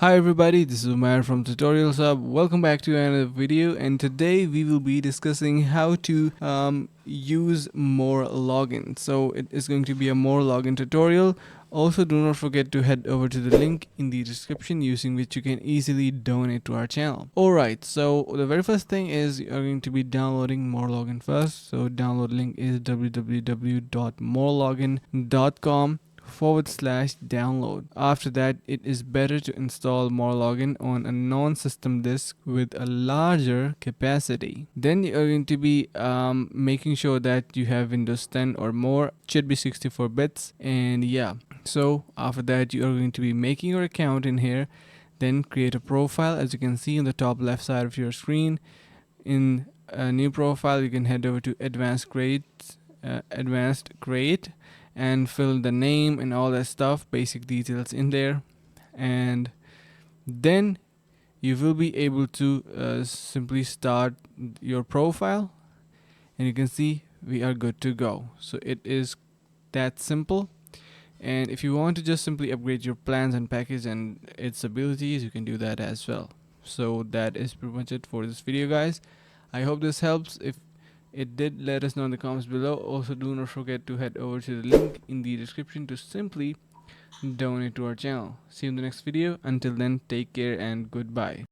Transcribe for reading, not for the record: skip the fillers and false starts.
Hi everybody, this is Umar from Tutorials Hub. Welcome back to another video, and today we will be discussing how to use MoreLogin. So it is going to be a MoreLogin tutorial. Also, do not forget to head over to the link in the description using which you can easily donate to our channel. Alright, so the very first thing is you are going to be downloading MoreLogin first. So download link is www.morelogin.com/download. After that, it is better to install MoreLogin on a non-system disk with a larger capacity. Then you are going to be making sure that you have Windows 10 or more. It should be 64 bits, and yeah. So after that, you are going to be making your account in here. Then create a profile, as you can see on the top left side of your screen. In a new profile, you can head over to advanced create, and fill the name and all that stuff, basic details in there, and then you will be able to simply start your profile, and you can see we are good to go. So it is that simple. And if you want to just simply upgrade your plans and package and its abilities, you can do that as well. So that is pretty much it for this video, guys. I hope this helps. If it did, let us know in the comments below. Also, do not forget to head over to the link in the description to simply donate to our channel. See you in the next video. Until then, take care and goodbye.